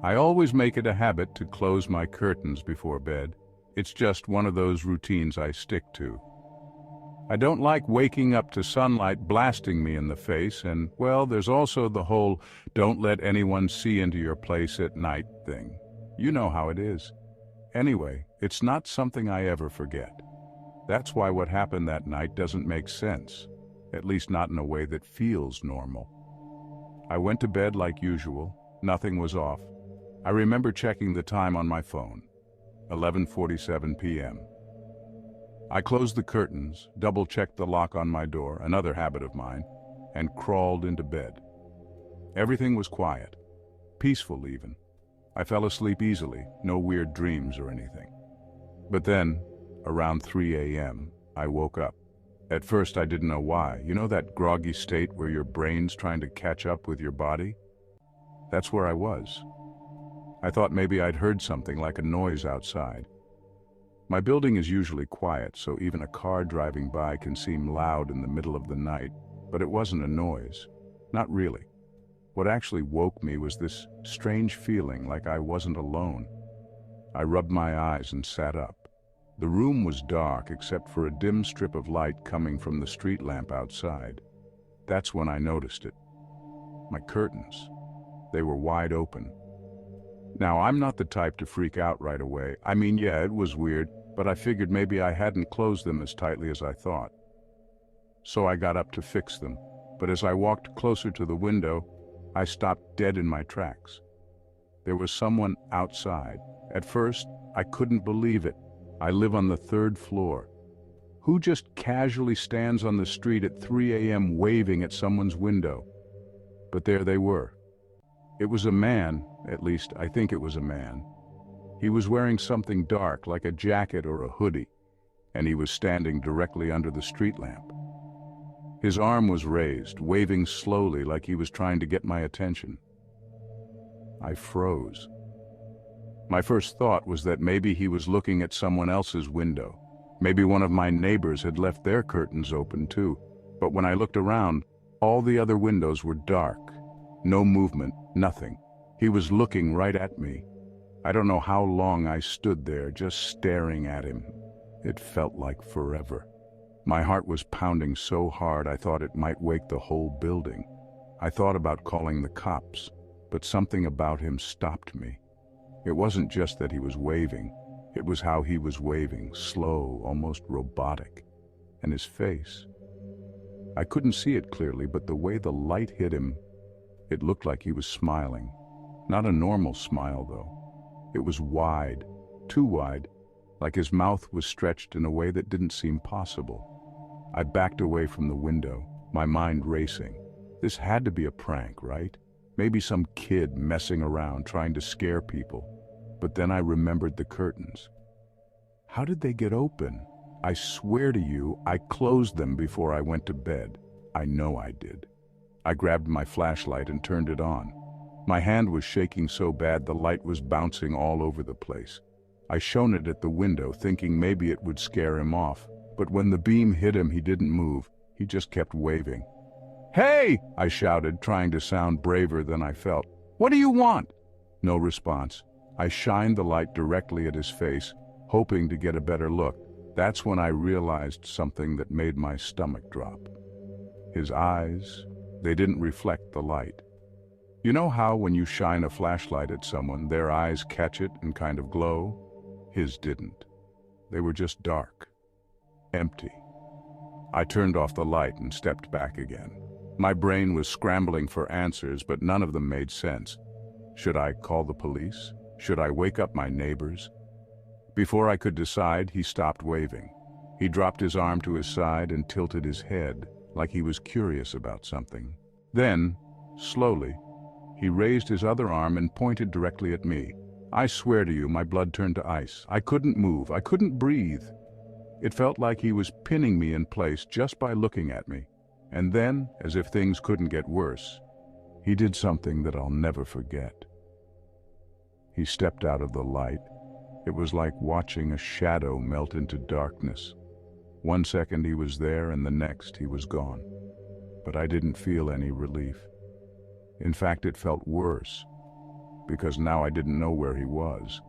I always make it a habit to close my curtains before bed. It's just one of those routines I stick to. I don't like waking up to sunlight blasting me in the face, and, well, there's also the whole don't let anyone see into your place at night thing. You know how it is. Anyway, it's not something I ever forget. That's why what happened that night doesn't make sense, at least not in a way that feels normal. I went to bed like usual. Nothing was off. I remember checking the time on my phone, 11:47 p.m. I closed the curtains, double-checked the lock on my door, another habit of mine, and crawled into bed. Everything was quiet, peaceful even. I fell asleep easily, no weird dreams or anything. But then, around 3 a.m., I woke up. At first I didn't know why. You know that groggy state where your brain's trying to catch up with your body? That's where I was. I thought maybe I'd heard something like a noise outside. My building is usually quiet, so even a car driving by can seem loud in the middle of the night, but it wasn't a noise. Not really. What actually woke me was this strange feeling like I wasn't alone. I rubbed my eyes and sat up. The room was dark except for a dim strip of light coming from the street lamp outside. That's when I noticed it. My curtains. They were wide open. Now, I'm not the type to freak out right away. I mean, yeah, it was weird, but I figured maybe I hadn't closed them as tightly as I thought. So I got up to fix them, but as I walked closer to the window, I stopped dead in my tracks. There was someone outside. At first, I couldn't believe it. I live on the 3rd floor. Who just casually stands on the street at 3 a.m. waving at someone's window? But there they were. It was a man, at least I think it was a man. He was wearing something dark, like a jacket or a hoodie, and he was standing directly under the street lamp. His arm was raised, waving slowly like he was trying to get my attention. I froze. My first thought was that maybe he was looking at someone else's window. Maybe one of my neighbors had left their curtains open too. But when I looked around, all the other windows were dark. No movement, nothing. He was looking right at me. I don't know how long I stood there, just staring at him. It felt like forever. My heart was pounding so hard I thought it might wake the whole building. I thought about calling the cops, but something about him stopped me. It wasn't just that he was waving. It was how he was waving, slow, almost robotic. And his face. I couldn't see it clearly, but the way the light hit him, it looked like he was smiling. Not a normal smile, though. It was wide, too wide, like his mouth was stretched in a way that didn't seem possible. I backed away from the window, my mind racing. This had to be a prank, right? Maybe some kid messing around trying to scare people. But then I remembered the curtains. How did they get open? I swear to you, I closed them before I went to bed. I know I did. I grabbed my flashlight and turned it on. My hand was shaking so bad the light was bouncing all over the place. I shone it at the window, thinking maybe it would scare him off. But when the beam hit him, he didn't move. He just kept waving. "Hey!" I shouted, trying to sound braver than I felt. "What do you want?" No response. I shined the light directly at his face, hoping to get a better look. That's when I realized something that made my stomach drop. His eyes, they didn't reflect the light. You know how when you shine a flashlight at someone, their eyes catch it and kind of glow? His didn't. They were just dark. Empty. I turned off the light and stepped back again. My brain was scrambling for answers, but none of them made sense. Should I call the police? Should I wake up my neighbors? Before I could decide, he stopped waving. He dropped his arm to his side and tilted his head, like he was curious about something. Then, slowly, he raised his other arm and pointed directly at me. I swear to you, my blood turned to ice. I couldn't move. I couldn't breathe. It felt like he was pinning me in place just by looking at me. And then, as if things couldn't get worse, he did something that I'll never forget. He stepped out of the light. It was like watching a shadow melt into darkness. One second he was there and the next he was gone. But I didn't feel any relief. In fact, it felt worse. because now I didn't know where he was.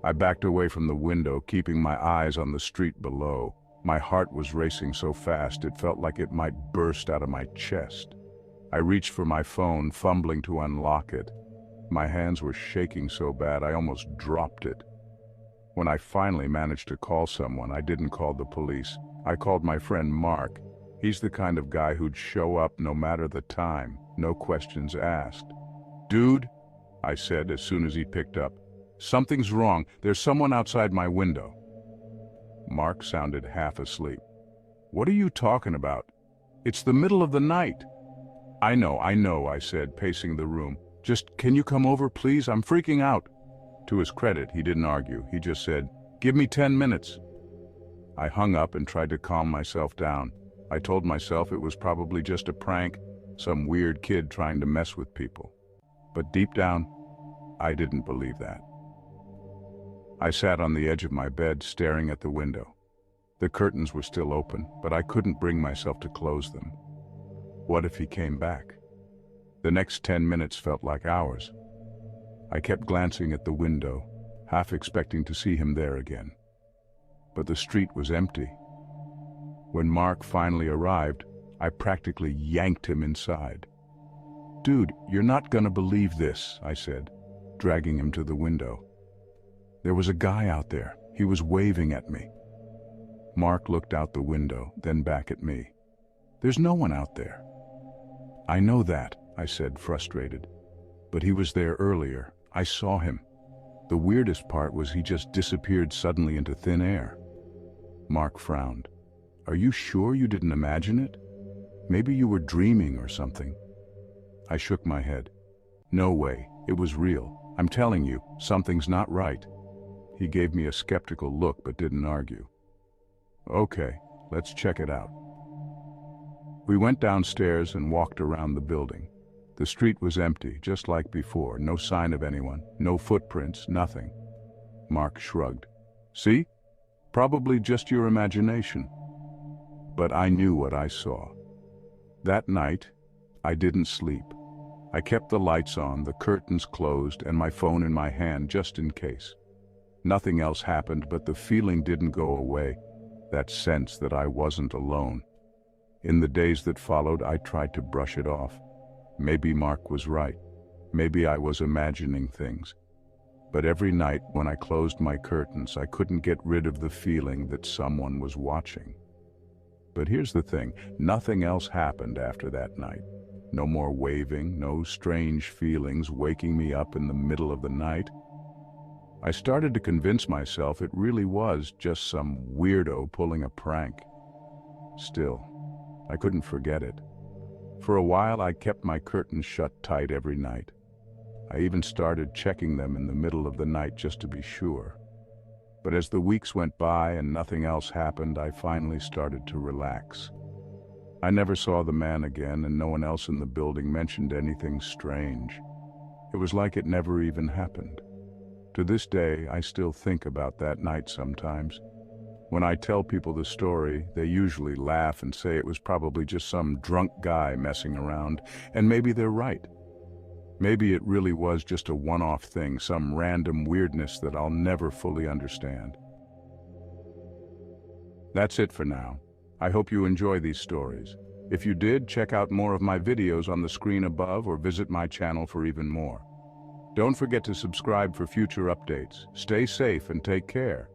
I backed away from the window, keeping my eyes on the street below. My heart was racing so fast it felt like it might burst out of my chest. I reached for my phone, fumbling to unlock it. My hands were shaking so bad I almost dropped it. When I finally managed to call someone, I didn't call the police. I called my friend Mark. He's the kind of guy who'd show up no matter the time, no questions asked. "Dude," I said as soon as he picked up, "something's wrong. There's someone outside my window." Mark sounded half asleep. "What are you talking about? It's the middle of the night." I know, I said, pacing the room. "Just, can you come over, please? I'm freaking out." To his credit, he didn't argue. He just said, "Give me 10 minutes." I hung up and tried to calm myself down. I told myself it was probably just a prank, some weird kid trying to mess with people. But deep down, I didn't believe that. I sat on the edge of my bed, staring at the window. The curtains were still open, but I couldn't bring myself to close them. What if he came back? The next 10 minutes felt like hours. I kept glancing at the window, half expecting to see him there again. But the street was empty. When Mark finally arrived, I practically yanked him inside. "Dude, you're not gonna believe this," I said, dragging him to the window. There was a guy out there. He was waving at me. Mark looked out the window, then back at me. "There's no one out there." "I know that," I said, frustrated. "But he was there earlier. I saw him. The weirdest part was he just disappeared suddenly into thin air." Mark frowned. "Are you sure you didn't imagine it? Maybe you were dreaming or something." I shook my head. "No way, it was real. I'm telling you, something's not right." He gave me a skeptical look but didn't argue. "Okay, let's check it out." We went downstairs and walked around the building. The street was empty, just like before, no sign of anyone, no footprints, nothing. Mark shrugged. "See? Probably just your imagination." But I knew what I saw. That night, I didn't sleep. I kept the lights on, the curtains closed, and my phone in my hand just in case. Nothing else happened, but the feeling didn't go away, that sense that I wasn't alone. In the days that followed, I tried to brush it off. Maybe Mark was right. Maybe I was imagining things. But every night when I closed my curtains, I couldn't get rid of the feeling that someone was watching. But here's the thing, nothing else happened after that night. No more waving, no strange feelings waking me up in the middle of the night. I started to convince myself it really was just some weirdo pulling a prank. Still, I couldn't forget it. For a while, I kept my curtains shut tight every night. I even started checking them in the middle of the night just to be sure. But as the weeks went by and nothing else happened, I finally started to relax. I never saw the man again, and no one else in the building mentioned anything strange. It was like it never even happened. To this day, I still think about that night sometimes. When I tell people the story, they usually laugh and say it was probably just some drunk guy messing around, and maybe they're right. Maybe it really was just a one-off thing, some random weirdness that I'll never fully understand. That's it for now. I hope you enjoy these stories. If you did, check out more of my videos on the screen above or visit my channel for even more. Don't forget to subscribe for future updates. Stay safe and take care.